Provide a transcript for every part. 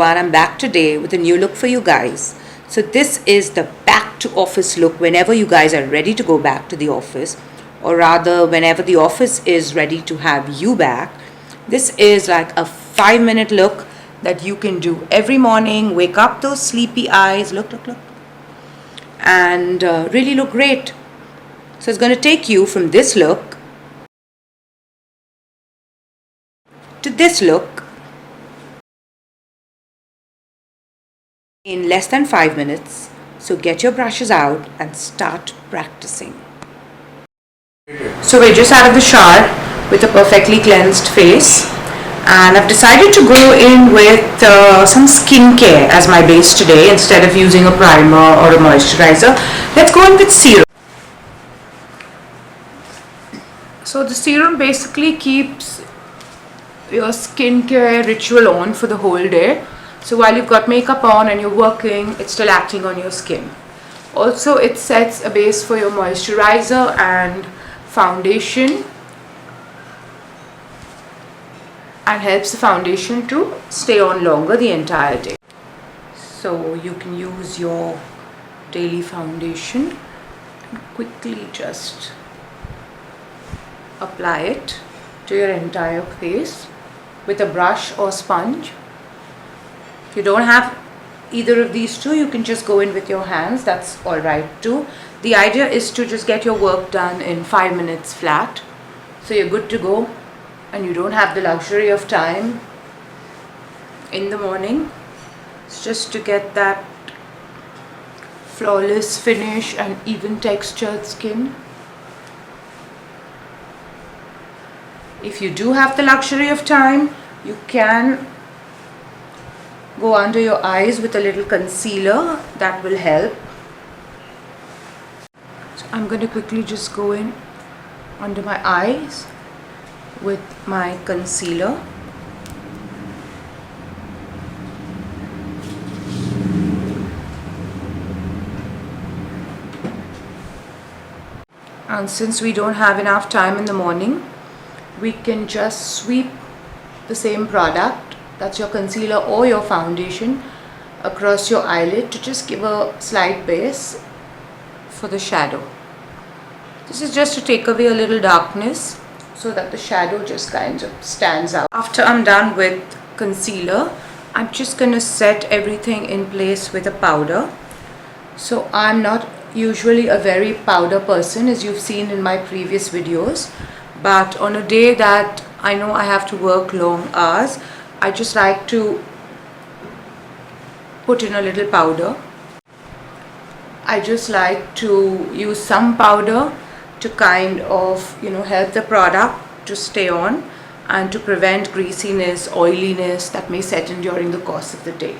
everyone, I'm back today with a new look for you guys. So this is the back to office look whenever you guys are ready to go back to the office, or rather whenever the office is ready to have you back. This is like a 5-minute look that you can do every morning. Wake up those sleepy eyes, look, and really look great. So it's going to take you from this look to this look in less than 5 minutes. So get your brushes out and start practicing. So we're just out of the shower with a perfectly cleansed face, and I've decided to go in with some skincare as my base today. Instead of using a primer or a moisturizer, let's go in with serum. So the serum basically keeps your skincare ritual on for the whole day. So while you've got makeup on and you're working, it's still acting on your skin. Also, it sets a base for your moisturizer and foundation, and helps the foundation to stay on longer the entire day. So you can use your daily foundation and quickly just apply it to your entire face with a brush or sponge. If you don't have either of these two, you can just go in with your hands. That's alright too. The idea is to just get your work done in 5 minutes flat. So you're good to go and you don't have the luxury of time in the morning. It's just to get that flawless finish and even textured skin. If you do have the luxury of time, you can go under your eyes with a little concealer. That will help. So I'm going to quickly just go in under my eyes with my concealer. And since we don't have enough time in the morning, we can just sweep the same product, that's your concealer or your foundation, across your eyelid to just give a slight base for the shadow. This is just to take away a little darkness so that the shadow just kind of stands out. After I'm done with concealer, I'm just going to set everything in place with a powder. So I'm not usually a very powder person, as you've seen in my previous videos, but on a day that I know I have to work long hours, I just like to put in a little powder. I just like to use some powder to kind of, help the product to stay on and to prevent greasiness, oiliness that may set in during the course of the day.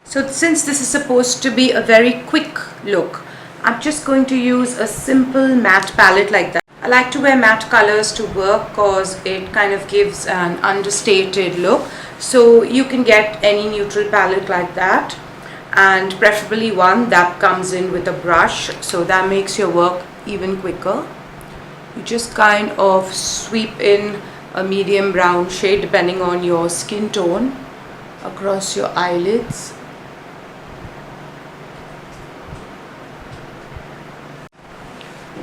So since this is supposed to be a very quick look, I'm just going to use a simple matte palette like that. I like to wear matte colors to work because it kind of gives an understated look. So you can get any neutral palette like that, and preferably one that comes in with a brush, so that makes your work even quicker. You just kind of sweep in a medium brown shade depending on your skin tone across your eyelids.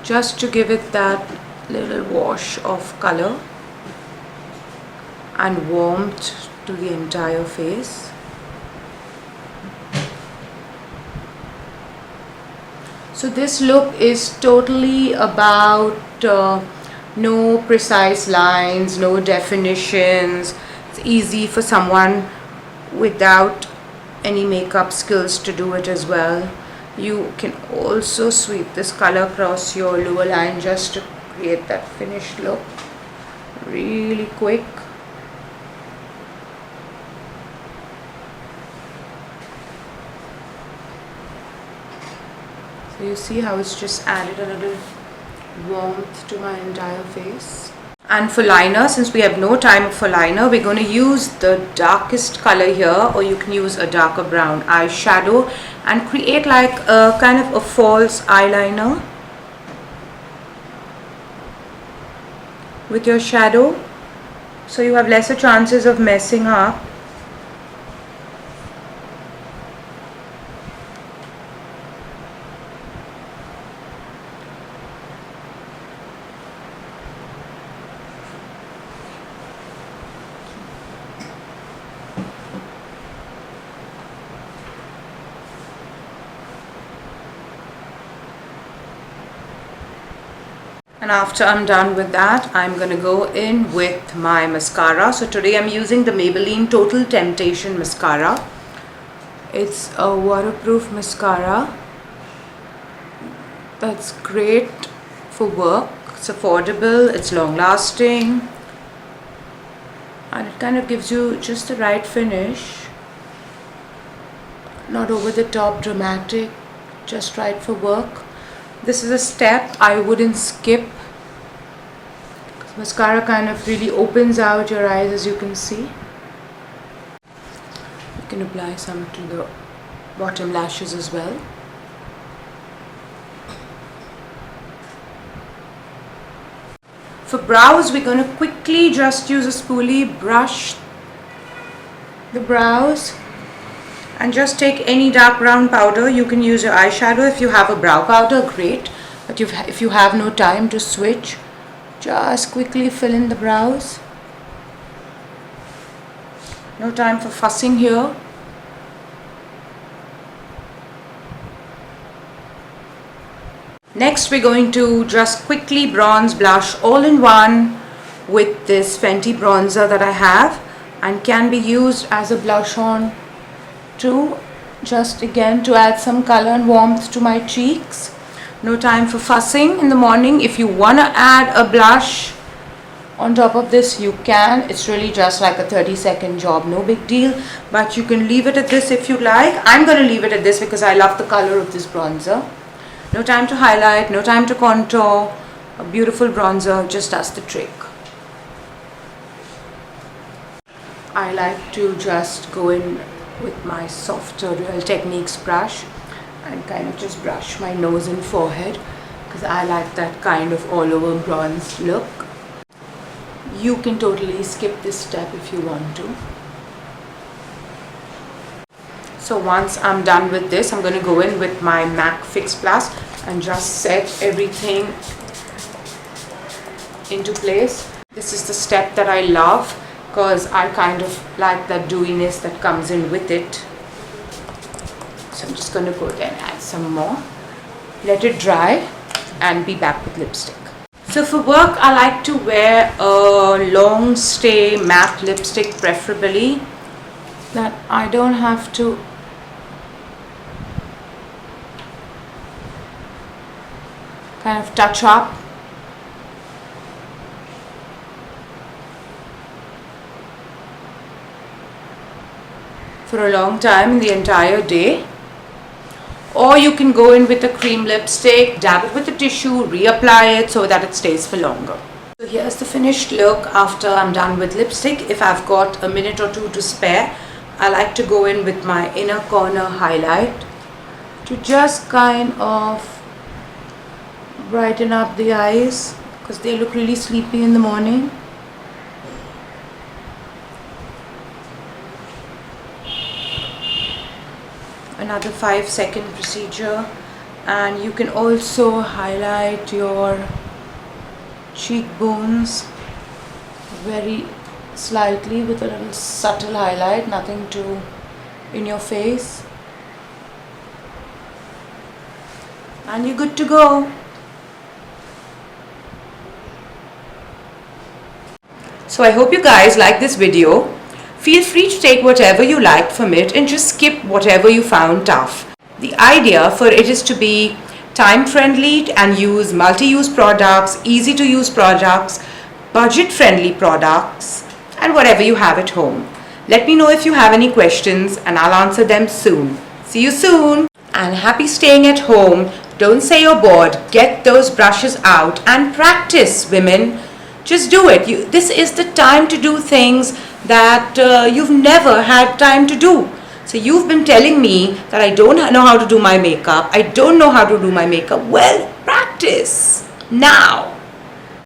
Just to give it that little wash of color and warmth to the entire face. So this look is totally about no precise lines, no definitions. It's easy for someone without any makeup skills to do it as well. You can also sweep this color across your lower line just to create that finished look really quick. So you see how it's just added a little warmth to my entire face. And for liner, since we have no time for liner, we're going to use the darkest color here, or you can use a darker brown eyeshadow and create like a kind of a false eyeliner with your shadow. so you have lesser chances of messing up. And after I'm done with that, I'm gonna go in with my mascara. So today I'm using the Maybelline Total Temptation mascara. It's a waterproof mascara that's great for work. It's affordable, it's long lasting, and it kind of gives you just the right finish. Not over the top dramatic, just right for work. This is a step I wouldn't skip. Mascara kind of really opens out your eyes, as you can see. You can apply some to the bottom lashes as well. For brows, we're going to quickly just use a spoolie, brush the brows, and just take any dark brown powder. You can use your eyeshadow. If you have a brow powder, great. But if you have no time to switch, just quickly fill in the brows. No time for fussing here. Next, we're going to just quickly bronze blush all in one with this Fenty bronzer that I have, and can be used as a blush on too, just again to add some color and warmth to my cheeks. No time for fussing in the morning. If you want to add a blush on top of this, you can. It's really just like a 30-second job, no big deal, but you can leave it at this if you like. I'm going to leave it at this because I love the color of this bronzer. No time to highlight, no time to contour. A beautiful bronzer just does the trick. I like to just go in with my softer Real Techniques brush and kind of just brush my nose and forehead because I like that kind of all over bronze look. You can totally skip this step if you want to. So once I'm done with this, I'm going to go in with my MAC Fix Plus and just set everything into place. This is the step that I love because I kind of like that dewiness that comes in with it. So I'm just going to go there and add some more. Let it dry and be back with lipstick. So for work, I like to wear a long stay matte lipstick, preferably that I don't have to kind of touch up. For a long time in the entire day. Or you can go in with a cream lipstick, dab it with a tissue, reapply it so that it stays for longer. So here's the finished look after I'm done with lipstick. If I've got a minute or two to spare, I like to go in with my inner corner highlight to just kind of brighten up the eyes because they look really sleepy in the morning. Another 5-second procedure, and you can also highlight your cheekbones very slightly with a little subtle highlight, nothing too in your face, and you're good to go. So I hope you guys like this video. Feel free to take whatever you liked from it and just skip whatever you found tough. The idea for it is to be time friendly and use multi-use products, easy to use products, budget friendly products, and whatever you have at home. Let me know if you have any questions and I'll answer them soon. See you soon, and happy staying at home. Don't say you're bored. Get those brushes out and practice, women. Just do it. This is the time to do things that you've never had time to do. So you've been telling me that I don't know how to do my makeup. I don't know how to do my makeup. Well, practice now.